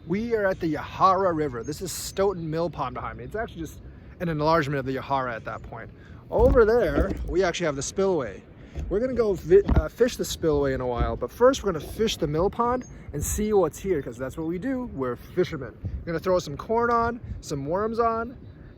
We are at the Yahara River. This is Stoughton Millpond behind me. It's actually just an enlargement of the Yahara at that point. Over there, we actually have the spillway. We're gonna go fish the spillway in a while, but first we're gonna fish the millpond and see what's here, because that's what we do. We're fishermen. We're gonna throw some corn on, some worms on,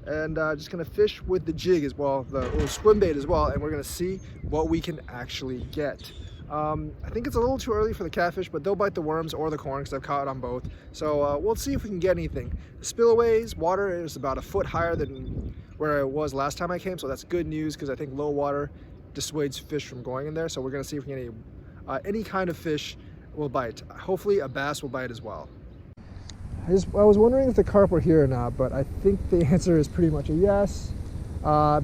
and just gonna fish with the jig as well, the little swim bait as well, and we're gonna see what we can actually get. I think it's a little too early for the catfish, but they'll bite the worms or the corn because I've caught on both. So we'll see if we can get anything. The spillways, water is about a foot higher than where it was last time I came, so that's good news because I think low water dissuades fish from going in there. So we're gonna see if we can get any kind of fish will bite. Hopefully a bass will bite as well. I was wondering if the carp were here or not, but I think the answer is pretty much a yes,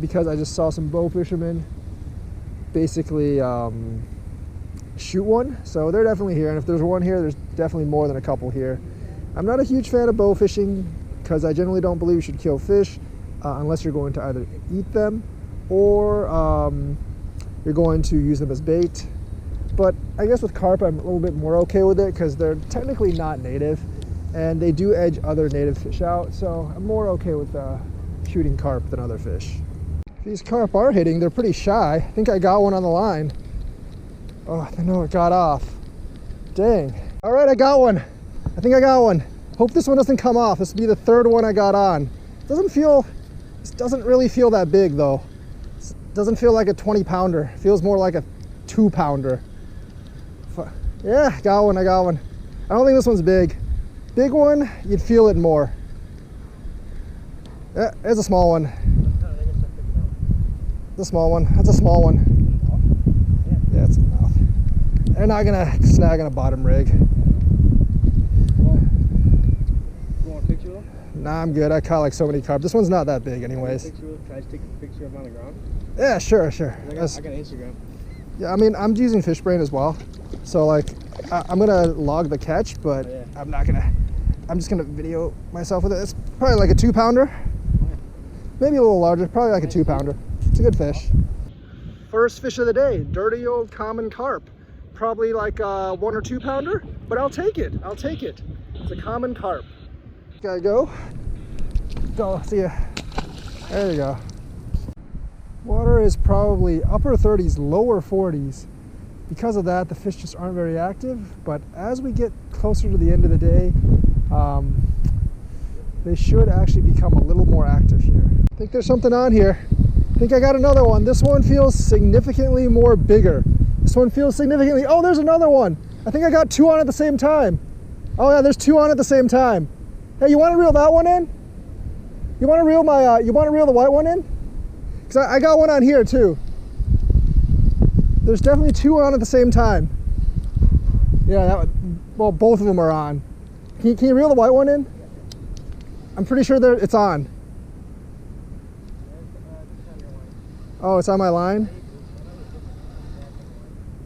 because I just saw some bow fishermen basically shoot one, so they're definitely here, and if there's one here, there's definitely more than a couple here. I'm not a huge fan of bow fishing because I generally don't believe you should kill fish unless you're going to either eat them or you're going to use them as bait. But I guess with carp I'm a little bit more okay with it because they're technically not native and they do edge other native fish out, so I'm more okay with shooting carp than other fish. These carp are hitting, they're pretty shy. I think I got one on the line. Oh, I know it got off. Dang. All right, I got one. I think I got one. Hope this one doesn't come off. This will be the third one I got on. This doesn't really feel that big though. It doesn't feel like a 20-pounder. It feels more like a 2-pounder. Yeah, I got one. I don't think this one's big. Big one, you'd feel it more. Yeah, it's a small one. It's a small one. That's a small one. Yeah, it's enough. They're not gonna snag on a bottom rig. You want a picture of them? Nah, I'm good. I caught like so many carp. This one's not that big anyways. Try to take a picture of them on the ground? Yeah, sure. I got Instagram. Yeah, I mean, I'm using Fishbrain as well. So like, I'm gonna log the catch, but I'm just gonna video myself with it. It's probably like a 2-pounder. Maybe a little larger, probably like a 2-pounder. It's a good fish. First fish of the day, dirty old common carp. Probably like a 1 or 2-pounder, but I'll take it. It's a common carp. Gotta go. See ya. There you go. Water is probably upper 30s, lower 40s. Because of that, the fish just aren't very active, but as we get closer to the end of the day, they should actually become a little more active here. I think there's something on here. I think I got another one. This one feels significantly more bigger. Oh, there's another one. I think I got 2 on at the same time. Oh yeah, there's 2 on at the same time. Hey, you want to reel that one in? You want to reel the white one in? Because I got one on here too. There's definitely 2 on at the same time. Yeah, well, both of them are on. Can you reel the white one in? I'm pretty sure it's on. Oh, it's on my line?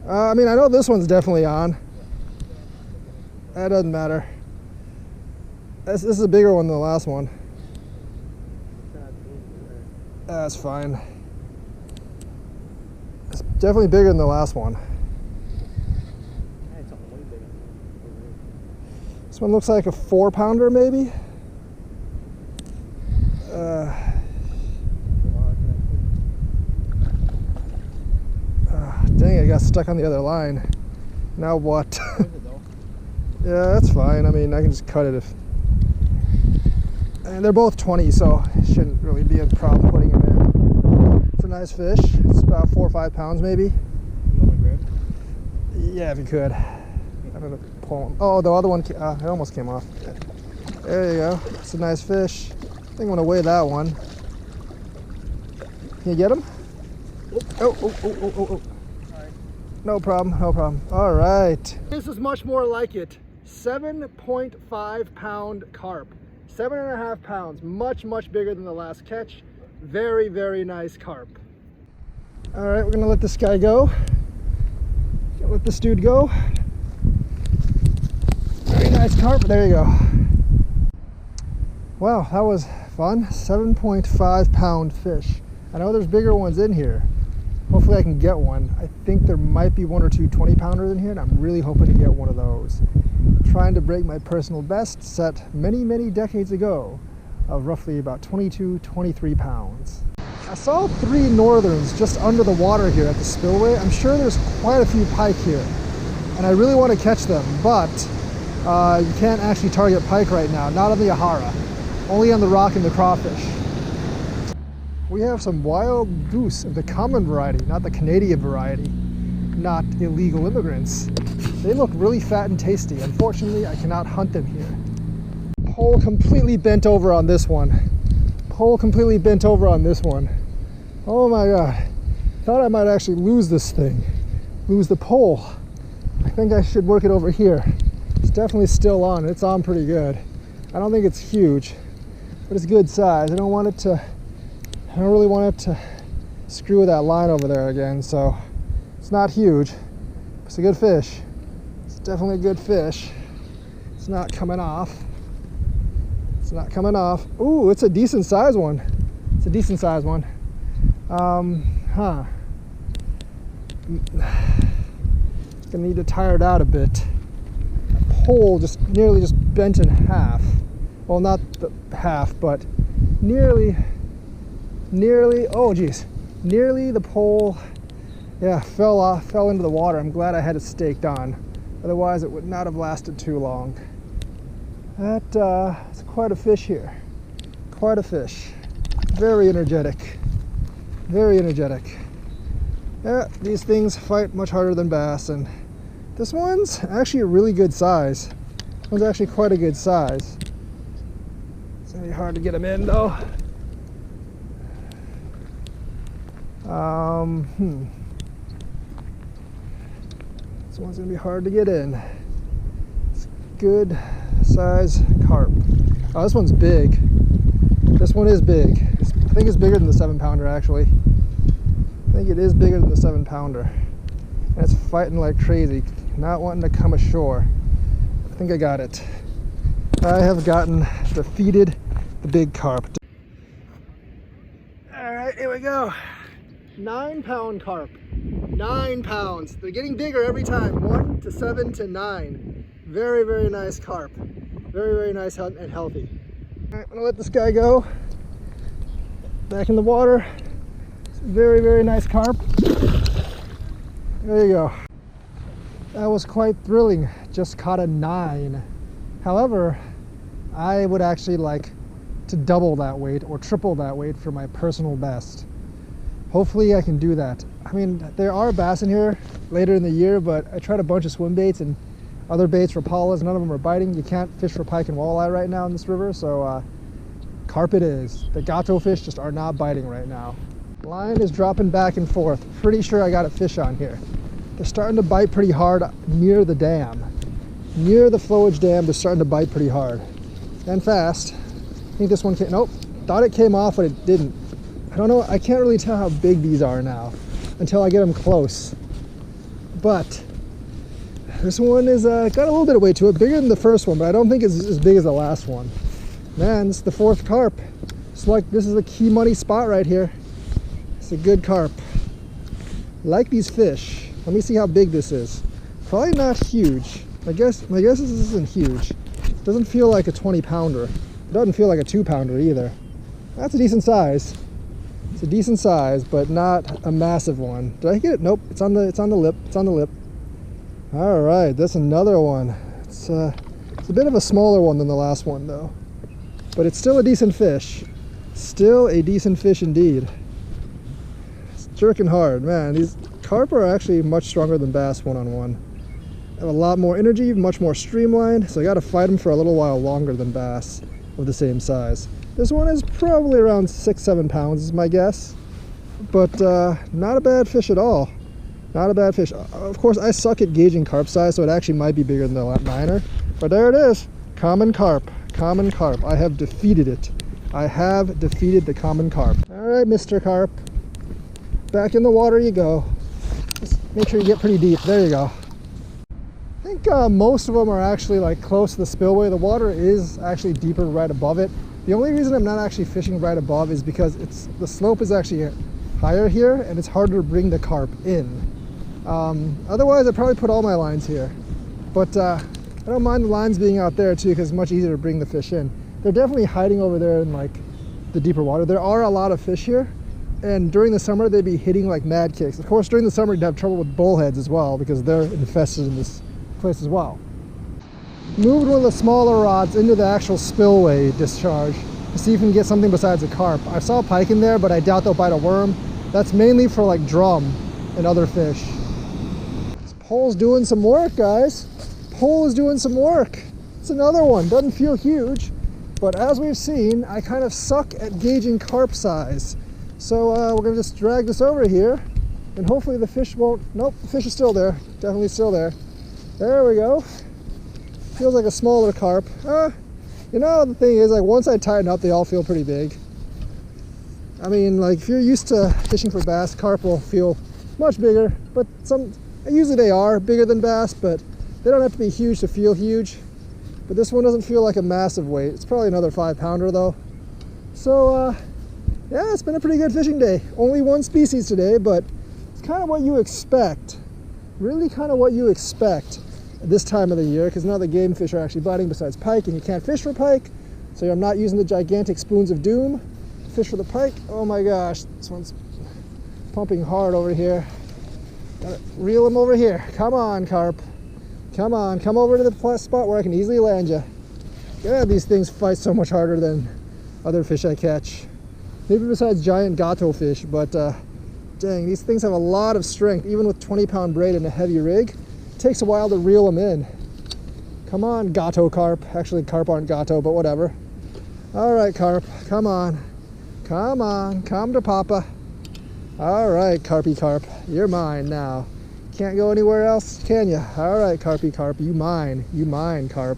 I mean, I know this one's definitely on. That doesn't matter. This is a bigger one than the last one. That's fine. It's definitely bigger than the last one. This one looks like a 4-pounder maybe. Dang, I got stuck on the other line. Now what? Yeah, that's fine. I mean, I can just cut it if... And they're both 20, so it shouldn't really be a problem putting them in. It's a nice fish. It's about 4 or 5 pounds maybe. You want my grab? Yeah, if you could. I'm gonna pull them. Oh, the other one, it almost came off. There you go. It's a nice fish. I think I'm gonna weigh that one. Can you get him? Oh. No problem. All right. This is much more like it. 7.5 pound carp. 7.5 pounds. Much bigger than the last catch. Very, very nice carp. All right, we're gonna let this guy go. Let this dude go. Very nice carp. There you go. Wow, that was fun. 7.5 pound fish. I know there's bigger ones in here. Hopefully I can get one. I think there might be 1 or 2 20-pounders in here, and I'm really hoping to get one of those. trying to break my personal best set many decades ago of roughly about 22, 23 pounds. I saw 3 northerns just under the water here at the spillway. I'm sure there's quite a few pike here, and I really want to catch them, but you can't actually target pike right now, not on the Yahara, only on the rock and the crawfish. We have some wild goose of the common variety, not the Canadian variety, not illegal immigrants. They look really fat and tasty. Unfortunately, I cannot hunt them here. Pole completely bent over on this one. Pole completely bent over on this one. Oh my God. Thought I might actually lose this thing. Lose the pole. I think I should work it over here. It's definitely still on. It's on pretty good. I don't think it's huge, but it's good size. I don't really want it to screw with that line over there again, so it's not huge. It's a good fish. It's definitely a good fish. It's not coming off. It's not coming off. Ooh, it's a decent size one. It's a decent size one. Gonna need to tire it out a bit. That pole nearly just bent in half. Well, not the half, but nearly, oh geez, nearly the pole, yeah, fell into the water. I'm glad I had it staked on. Otherwise, it would not have lasted too long. It's quite a fish here. Quite a fish. Very energetic. Very energetic. Yeah, these things fight much harder than bass, and this one's actually a really good size. This one's actually quite a good size. It's gonna be hard to get them in though. This one's gonna be hard to get in. It's good size carp. Oh, this one's big. This one is big. I think it's bigger than the 7-pounder actually. I think it is bigger than the 7-pounder. And it's fighting like crazy, not wanting to come ashore. I think I got it. I have defeated the big carp. All right, here we go. 9-pound carp. 9 pounds. They're getting bigger every time. 1 to 7 to 9. Very nice carp. Very nice and healthy. All right, I'm gonna let this guy go. Back in the water. Very nice carp. There you go. That was quite thrilling. Just caught a 9. However, I would actually like to double that weight or triple that weight for my personal best. Hopefully I can do that. I mean, there are bass in here later in the year, but I tried a bunch of swim baits and other baits for pollas. None of them are biting. You can't fish for pike and walleye right now in this river, so carp it is. The gato fish just are not biting right now. Line is dropping back and forth. Pretty sure I got a fish on here. They're starting to bite pretty hard near the dam. Near the flowage dam, they're starting to bite pretty hard. And fast. I think this one came, nope. Thought it came off, but it didn't. I don't know, I can't really tell how big these are now until I get them close. But this one is got a little bit of weight to it, bigger than the first one, but I don't think it's as big as the last one. Man, this is the 4th carp. It's like this is a key money spot right here. It's a good carp. Like these fish. Let me see how big this is. Probably not huge. My guess is this isn't huge. It doesn't feel like a 20-pounder. It doesn't feel like a 2-pounder either. That's a decent size. It's a decent size, but not a massive one. Did I get it? Nope. It's on the lip. It's on the lip. All right, that's another one. It's a bit of a smaller one than the last one though, but it's still a decent fish. Still a decent fish indeed. It's jerking hard, man. These carp are actually much stronger than bass one-on-one. Have a lot more energy, much more streamlined, so I got to fight them for a little while longer than bass of the same size. This one is probably around 6-7 pounds is my guess, but not a bad fish at all. Not a bad fish. Of course, I suck at gauging carp size, so it actually might be bigger than the 9er, but there it is. Common carp. Common carp. I have defeated it. I have defeated the common carp. All right, Mr. Carp. Back in the water you go. Just make sure you get pretty deep. There you go. I think most of them are actually like close to the spillway. The water is actually deeper right above it. The only reason I'm not actually fishing right above is because the slope is actually higher here and it's harder to bring the carp in. Otherwise I'd probably put all my lines here. But I don't mind the lines being out there too, because it's much easier to bring the fish in. They're definitely hiding over there in like the deeper water. There are a lot of fish here, and during the summer they'd be hitting like mad kicks. Of course, during the summer you'd have trouble with bullheads as well, because they're infested in this place as well. Moved one of the smaller rods into the actual spillway discharge to see if we can get something besides a carp. I saw a pike in there, but I doubt they'll bite a worm. That's mainly for like drum and other fish. This pole's doing some work, guys. Pole is doing some work. It's another one. Doesn't feel huge, but as we've seen, I kind of suck at gauging carp size. So we're gonna just drag this over here, and hopefully the fish won't. Nope, the fish is still there. Definitely still there. There we go. Feels like a smaller carp. You know, the thing is, like, once I tighten up, they all feel pretty big. I mean, like, if you're used to fishing for bass, carp will feel much bigger, but usually they are bigger than bass, but they don't have to be huge to feel huge. But this one doesn't feel like a massive weight. It's probably another 5-pounder though. So yeah, it's been a pretty good fishing day. Only one species today, but it's kind of what you expect. Really kind of what you expect at this time of the year, because none of the game fish are actually biting besides pike, and you can't fish for pike. So I'm not using the gigantic spoons of doom to fish for the pike. Oh my gosh, this one's pumping hard over here. Gotta reel him over here. Come on, carp. Come on, come over to the spot where I can easily land you. Yeah, these things fight so much harder than other fish I catch. Maybe besides giant gato fish, but dang, these things have a lot of strength, even with 20-pound braid and a heavy rig. It takes a while to reel them in. Come on, gato carp. Actually, carp aren't gato, but whatever. All right, carp, come on. Come on, come to papa. All right, carpy carp, you're mine now. Can't go anywhere else, can you? All right, carpy carp, you mine, carp.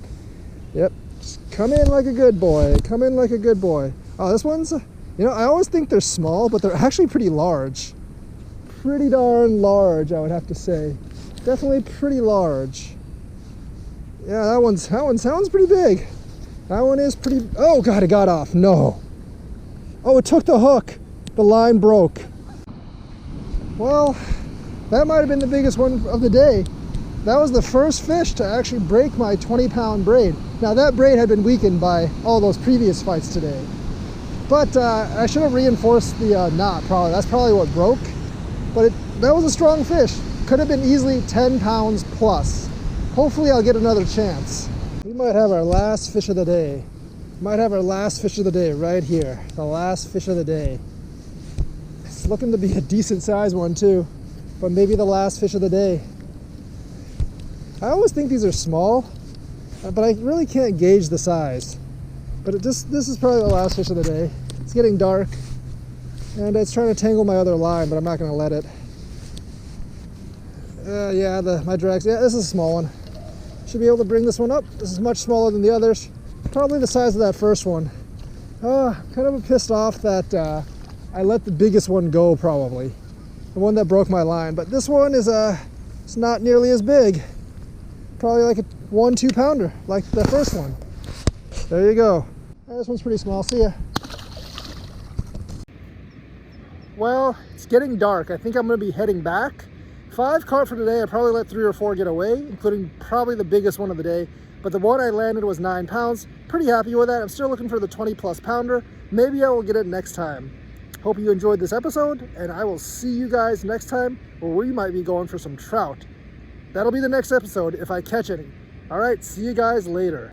Yep, just come in like a good boy, come in like a good boy. Oh, this one's, you know, I always think they're small, but they're actually pretty large. Pretty darn large, I would have to say. Definitely pretty large. Yeah, that one sounds pretty big. That one is pretty, oh God, it got off, no. Oh, it took the hook, the line broke. Well, that might have been the biggest one of the day. That was the first fish to actually break my 20-pound braid. Now that braid had been weakened by all those previous fights today. But I should have reinforced the knot probably. That's probably what broke. But that was a strong fish. Could have been easily 10 pounds plus. Hopefully I'll get another chance. We might have our last fish of the day. Might have our last fish of the day right here. The last fish of the day. It's looking to be a decent sized one too. But maybe the last fish of the day. I always think these are small, but I really can't gauge the size. But this is probably the last fish of the day. It's getting dark, and it's trying to tangle my other line, but I'm not going to let it. Yeah, my drags. Yeah, this is a small one. Should be able to bring this one up. This is much smaller than the others. Probably the size of that first one. Kind of pissed off that I let the biggest one go, probably. The one that broke my line, but this one is it's not nearly as big. Probably like a 1-2 pounder, like the first one. There you go. This one's pretty small. See ya. Well, it's getting dark. I think I'm gonna be heading back. 5 carp for today. I probably let 3 or 4 get away, including probably the biggest one of the day. But the one I landed was 9 pounds. Pretty happy with that. I'm still looking for the 20+ pounder. Maybe I will get it next time. Hope you enjoyed this episode, and I will see you guys next time where we might be going for some trout. That'll be the next episode if I catch any. All right, see you guys later.